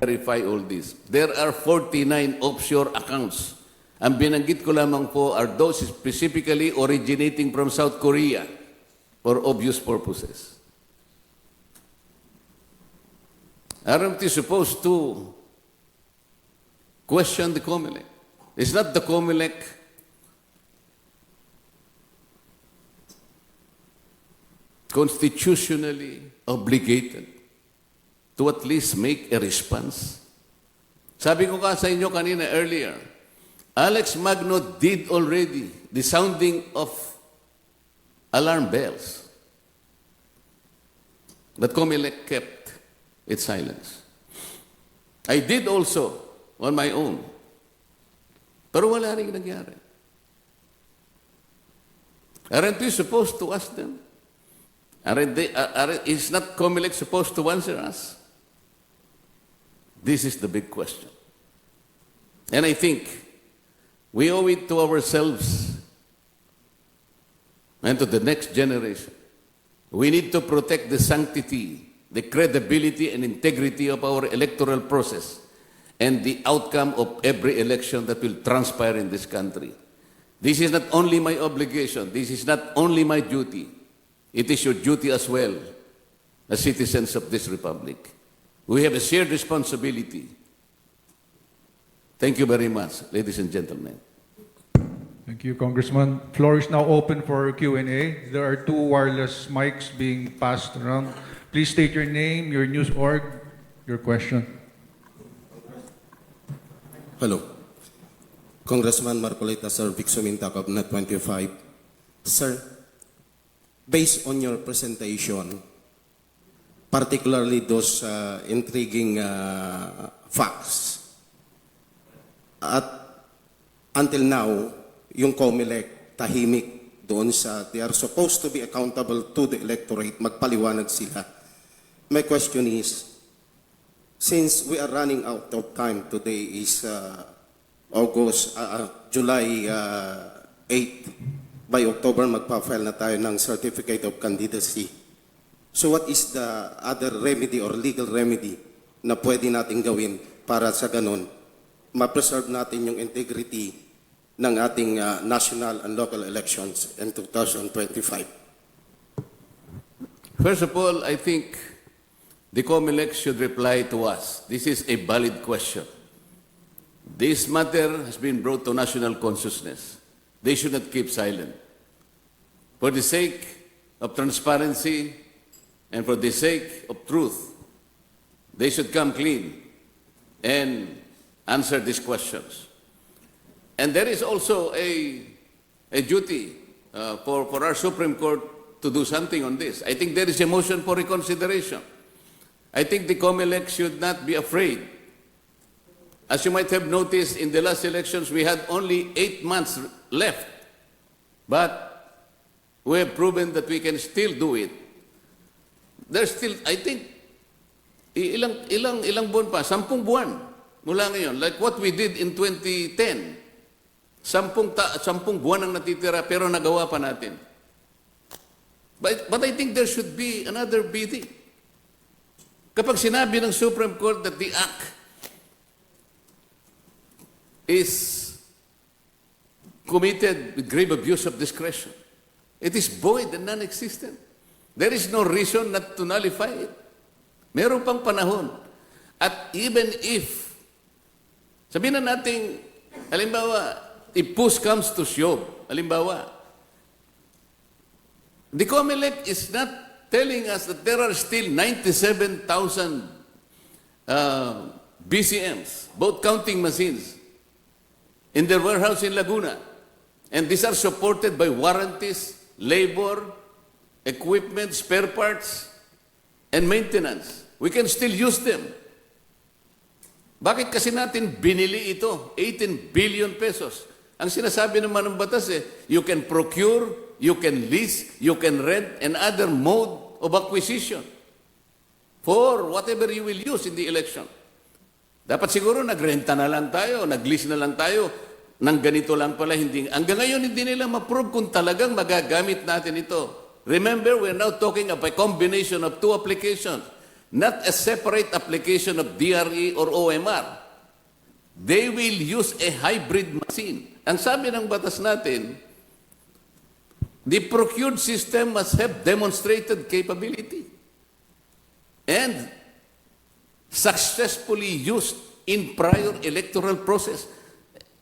verify all this. There are 49 offshore accounts. Ang binanggit ko lamang po are those specifically originating from South Korea for obvious purposes. Aren't you supposed to question the COMELEC? Is not the COMELEC constitutionally obligated to at least make a response? Sabi ko ka sa inyo kanina earlier, Alex Magno did already the sounding of alarm bells. But COMELEC kept its silence. I did also on my own. Pero wala rin nangyari. Aren't we supposed to ask them? Is not COMELEC supposed to answer us? This is the big question. And I think we owe it to ourselves and to the next generation. We need to protect the sanctity, the credibility and integrity of our electoral process and the outcome of every election that will transpire in this country. This is not only my obligation, this is not only my duty, it is your duty as well as citizens of this republic. We have a shared responsibility. Thank you very much, ladies and gentlemen. Thank you, Congressman. Floor is now open for Q&A. There are 2 wireless mics being passed around. Please state your name, your news org, your question. Hello. Congressman Marcoleta, Sir Vic Suminta, Cabinet 25. Sir, based on your presentation, particularly those intriguing facts, at until now, yung COMELEC tahimik doon sa they are supposed to be accountable to the electorate, magpaliwanag sila. My question is, since we are running out of time, today is July 8, by October magpa-file na tayo ng Certificate of Candidacy. So what is the other remedy or legal remedy na pwede natin gawin para sa ganun ma-preserve natin yung integrity ng ating national and local elections in 2025? First of all, I think the COMELEC should reply to us. This is a valid question. This matter has been brought to national consciousness. They should not keep silent. For the sake of transparency and for the sake of truth, they should come clean and answer these questions. And there is also a duty for our Supreme Court to do something on this. I think there is a motion for reconsideration. I think the COMELEC should not be afraid. As you might have noticed, in the last elections, we had only 8 months left. But we have proven that we can still do it. There's still, I think, ilang buwan pa? 10 buwan mula ngayon. Like what we did in 2010. 10 buwan ang natitira pero nagawa pa natin. But I think there should be another bidding. Kapag sinabi ng Supreme Court that the act is committed with grave abuse of discretion, it is void and non-existent. There is no reason not to nullify it. Meron pang panahon. At even if, sabihin na natin, halimbawa, if push comes to shove, halimbawa, the COMELEC is not telling us that there are still 97,000 BCMs, both counting machines, in their warehouse in Laguna. And these are supported by warranties, labor, equipment, spare parts, and maintenance. We can still use them. Bakit kasi natin binili ito? 18 billion pesos. Ang sinasabi naman ng batas you can procure, you can lease, you can rent, and other mode of acquisition for whatever you will use in the election. Dapat siguro nagrenta na lang tayo, nag-lease na lang tayo, nang ganito lang pala. Hanggang ngayon hindi nila ma-prove kung talagang magagamit natin ito. Remember, we're now talking of a combination of 2 applications. not a separate application of DRE or OMR. They will use a hybrid machine. Ang sabi ng batas natin, the procured system must have demonstrated capability and successfully used in prior electoral process.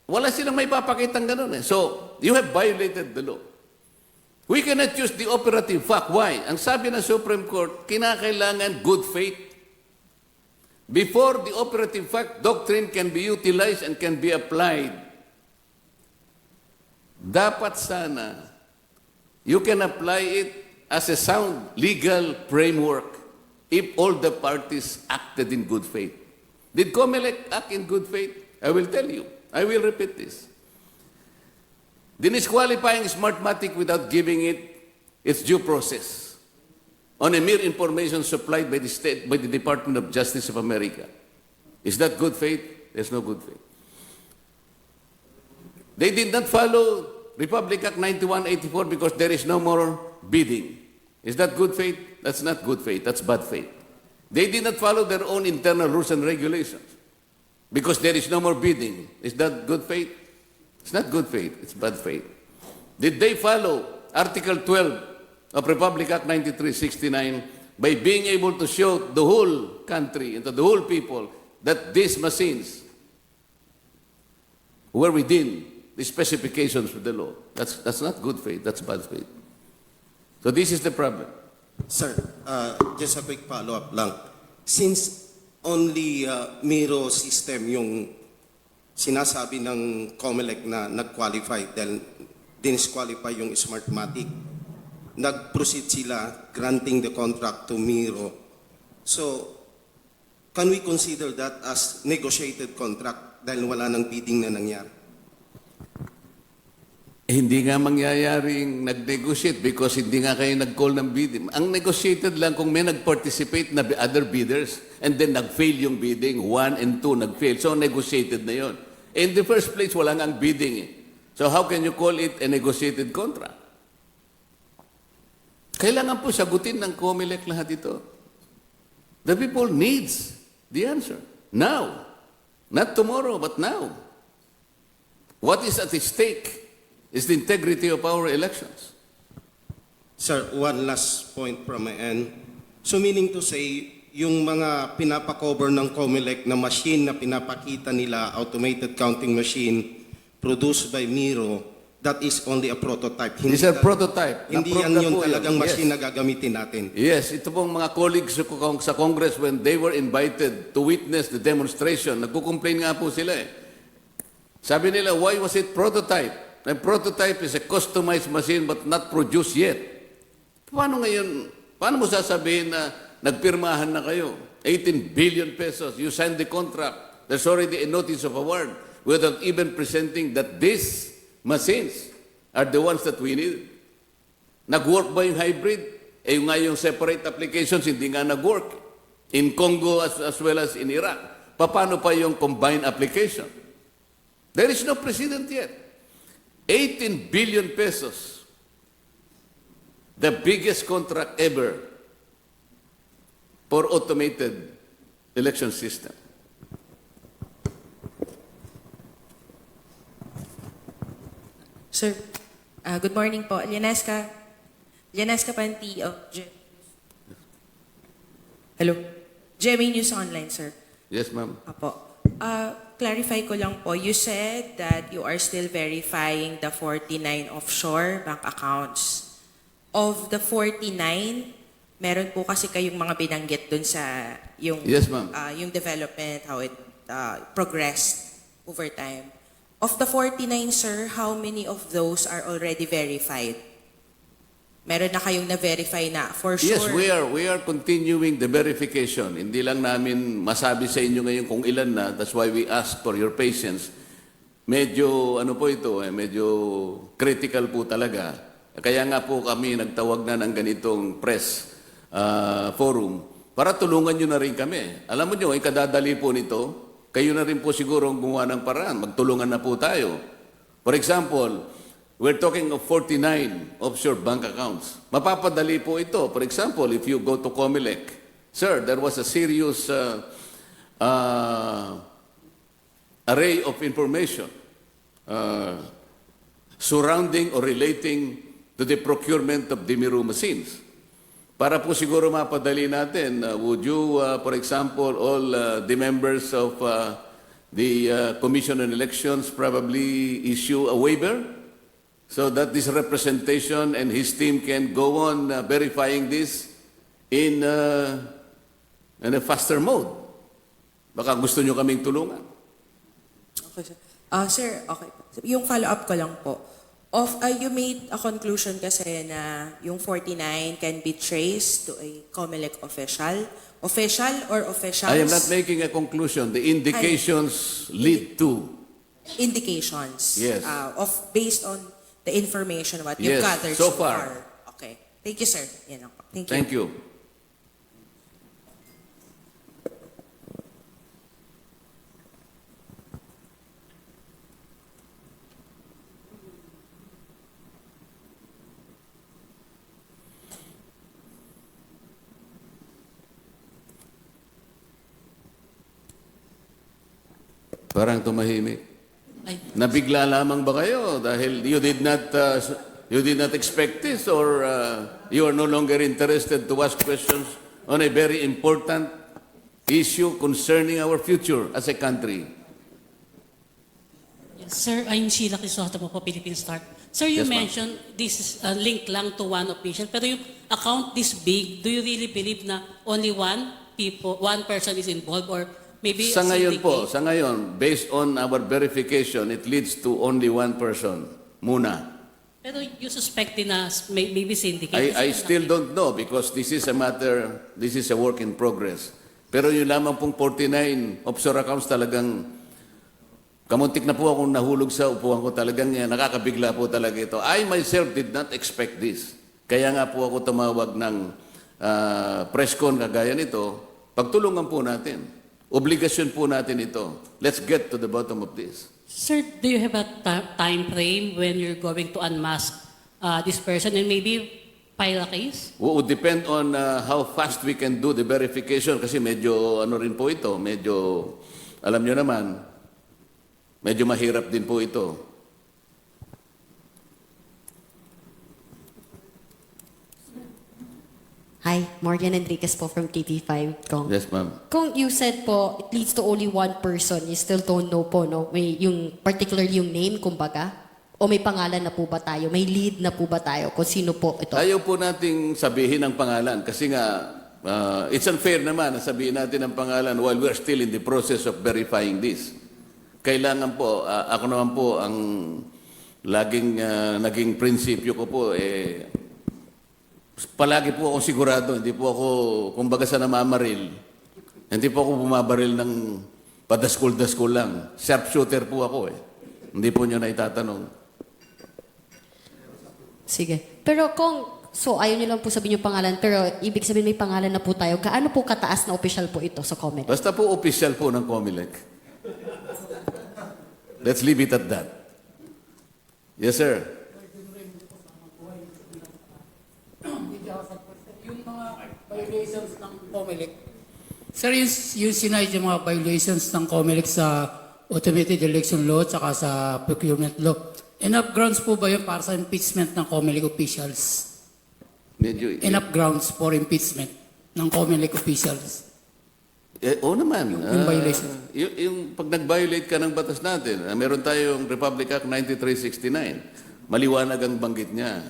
Wala silang may papakitang ganun eh. So, you have violated the law. We cannot use the operative fact. Why? Ang sabi ng Supreme Court, kinakailangan good faith. Before the operative fact doctrine can be utilized and can be applied, dapat sana you can apply it as a sound legal framework if all the parties acted in good faith. Did COMELEC act in good faith? I will tell you. I will repeat this. Disqualifying Smartmatic without giving it its due process on a mere information supplied by the Department of Justice of America. Is that good faith? There's no good faith. They did not follow Republic Act 9184 because there is no more bidding. Is that good faith? That's not good faith. That's bad faith. They did not follow their own internal rules and regulations because there is no more bidding. Is that good faith? It's not good faith. It's bad faith. Did they follow Article 12 of Republic Act 9369 by being able to show the whole country and to the whole people that these machines were within the specifications of the law? That's not good faith. That's bad faith. So this is the problem. Sir, just a quick follow-up lang. Since only Miro system yung sinasabi ng COMELEC na nag-qualify dahil disqualify yung Smartmatic, nag-proceed sila granting the contract to Miro. So, can we consider that as negotiated contract dahil wala nang bidding na nangyari? Hindi nga mangyayaring nag-negotiate because hindi nga kayo nag-call ng bidding. Ang negotiated lang kung may nag-participate na other bidders and then nag-fail yung bidding, 1 and 2 nag-fail. So negotiated na yon. In the first place, wala nga ang bidding eh. So how can you call it a negotiated contract? Kailangan po sagutin ng COMELEC lahat ito. The people needs the answer. Now. Not tomorrow, but now. What is at stake is the integrity of our elections. Sir, one last point from my end. So meaning to say, yung mga pinapakover ng COMELEC na machine na pinapakita nila, automated counting machine, produced by Miro, that is only a prototype. These are prototype. Hindi yan yung talagang machine na gagamitin natin. Yes, ito pong mga colleagues ko sa Congress when they were invited to witness the demonstration, nagko-complain nga po sila eh. Sabi nila, why was it prototype? A prototype is a customized machine but not produced yet. Paano ngayon, paano mo sasabihin na nagpirmahan na kayo? 18 billion pesos, you signed the contract, there's already a notice of award without even presenting that these machines are the ones that we need. Nag-work ba yung hybrid? Eh yung nga yung separate applications, hindi nga nag-work. In Congo as well as in Iraq. Paano pa yung combined application? There is no precedent yet. 18 billion pesos. The biggest contract ever for automated election system. Sir, good morning po. Lianesca Panti of Hello. GMA News Online, sir. Yes, ma'am. Apo. Clarify ko lang po, you said that you are still verifying the 49 offshore bank accounts. Of the 49, meron po kasi kayong mga binanggit dun sa yung, Yes, ma'am. Yung development, how it progressed over time. Of the 49, sir, how many of those are already verified? Meron na kayong na-verify na, for sure? Yes, we are continuing the verification. Hindi lang namin masabi sa inyo ngayon kung ilan na. That's why we ask for your patience. Medyo, ano po ito, medyo critical po talaga. Kaya nga po kami nagtawag na ng ganitong press forum para tulungan nyo na rin kami. Alam mo nyo, kadadali po nito, kayo na rin po siguro ang gumawa ng paraan. Magtulungan na po tayo. For example, we're talking of 49 offshore bank accounts. Mapapadali po ito. For example, if you go to COMELEC, Sir, there was a serious array of information surrounding or relating to the procurement of Demiru machines. Para po siguro mapadali natin, would you, for example, all the members of the Commission on Elections probably issue a waiver so that this representation and his team can go on verifying this in a faster mode? Baka gusto nyo kaming tulungan. Okay, sir. Sir, okay. Yung follow-up ko lang po. You made a conclusion kasi na yung 49 can be traced to a COMELEC official. Official or officials? I am not making a conclusion. The indications lead to. Indications. Yes. Based on the information what you've Yes, gathered so far. Okay. Thank you, sir. Yan lang po. Thank you. Thank you. Parang tumahimik. Ay, Nabigla lamang ba kayo dahil you did not expect this, or you are no longer interested to ask questions on a very important issue concerning our future as a country? yes, sir, I'm Sheila Crisosto po, Philippine Star. Sir, you Yes, ma'am. mentioned this is a link lang to one official, pero yung account this big, do you really believe na only one person is involved, or maybe Sa a ngayon po, syndicate? sa ngayon, based on our verification, it leads to only one person muna. Pero you suspect din na maybe syndicate. I still don't know because this is a work in progress. Pero yun lamang pong 49 offshore accounts talagang kamuntik na po akong nahulog sa upuan ko, talagang nakakabigla po talaga ito. I myself did not expect this. Kaya nga po ako tumawag ng press con kagaya nito, pagtulungan po natin. Obligasyon po natin ito. Let's get to the bottom of this. Sir, do you have a time frame when you're going to unmask this person and maybe file a case? Would depend on how fast we can do the verification kasi medyo ano rin po ito, medyo alam nyo naman, medyo mahirap din po ito. Hi, Morgan Enriquez po from TV5, Kong. Yes, ma'am. Kung you said po, it leads to only one person, you still don't know po, no? May yung particular yung name, kumbaga? O may pangalan na po ba tayo? May lead na po ba tayo? Kung sino po ito? Ayaw po nating sabihin ang pangalan kasi nga it's unfair naman na sabihin natin ang pangalan while we are still in the process of verifying this. Kailangan po, ako naman po ang laging naging prinsipyo ko po, palagi po akong sigurado, hindi po ako, kumbaga sa namamaril, hindi po ako bumabaril ng padaskul-daskul lang. Sharpshooter po ako eh. Hindi po nyo na itatanong. Sige. Pero kung, so ayaw niyo lang po sabihin yung pangalan, pero ibig sabihin may pangalan na po tayo, gaano po kataas na official po ito sa comment? Basta po official po ng COMELEC. Let's leave it at that. Yes, sir. Yung mga violations ng COMELEC. Sir, yung sinayad yung mga violations ng COMELEC sa automated election law at sa procurement law. Enough grounds po ba yun para sa impeachment ng COMELEC officials? Medyo, Enough grounds for impeachment ng COMELEC officials? oo naman. Yung violation. Yung pag nag-violate ka ng batas natin, meron tayong Republic Act 9369. Maliwanag ang banggit niya.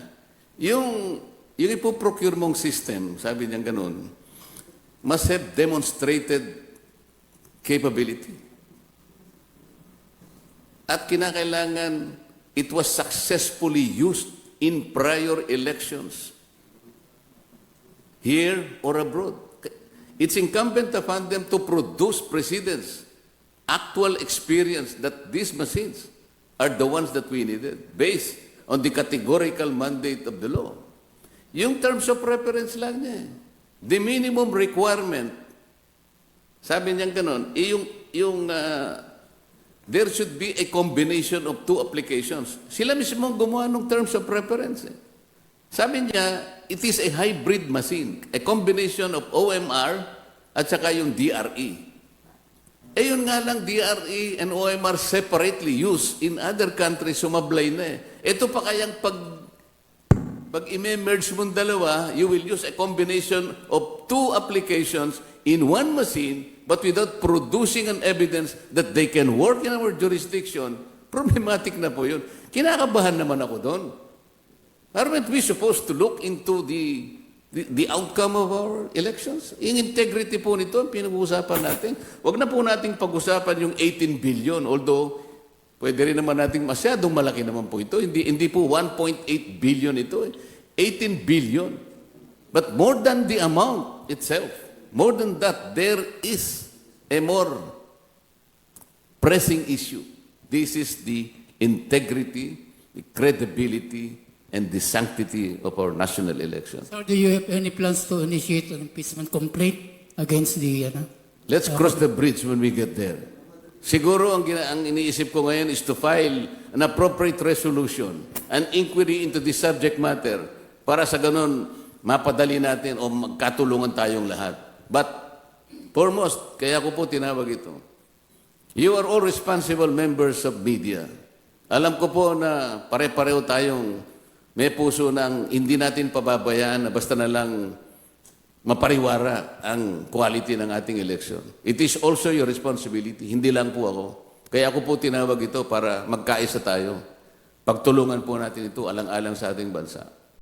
Yung ipo-procure mong system, sabi niya ganun, must have demonstrated capability. At kinakailangan it was successfully used in prior elections, here or abroad. It's incumbent upon them to produce precedents, actual experience that these machines are the ones that we needed, based on the categorical mandate of the law. Yung terms of reference lang niya. The minimum requirement, sabi niya ganun, there should be a combination of two applications. Sila mismo gumawa ng terms of reference. Sabi niya, it is a hybrid machine, a combination of OMR at saka yung DRE. Eh yun nga lang, DRE and OMR separately used in other countries, sumablay na eh. Ito pa kayang pag i-merge mong dalawa, you will use a combination of two applications in one machine, but without producing an evidence that they can work in our jurisdiction. Problematic na po yun. Kinakabahan naman ako doon. Aren't we supposed to look into the outcome of our elections? Yung integrity po nito, ang pinag-uusapan natin. Huwag na po nating pag-usapan yung 18 billion, although pwede rin naman nating masyadong malaki naman po ito. Hindi po 1.8 billion ito. 18 billion. But more than the amount itself, more than that, there is a more pressing issue. This is the integrity, the credibility, and the sanctity of our national elections. Sir, do you have any plans to initiate an impeachment complaint against the... Let's cross the bridge when we get there. Siguro ang iniisip ko ngayon is to file an appropriate resolution, an inquiry into the subject matter, para sa ganun mapadali natin o magkatulungan tayong lahat. But foremost, kaya ko po tinawag ito. You are all responsible members of media. Alam ko po na pare-pareho tayong may puso ng hindi natin pababayaan na basta na lang mapariwara ang quality ng ating election. It is also your responsibility, hindi lang po ako. Kaya ako po tinawag ito para magkaisa tayo. Pagtulungan po natin ito alang-alang sa ating bansa.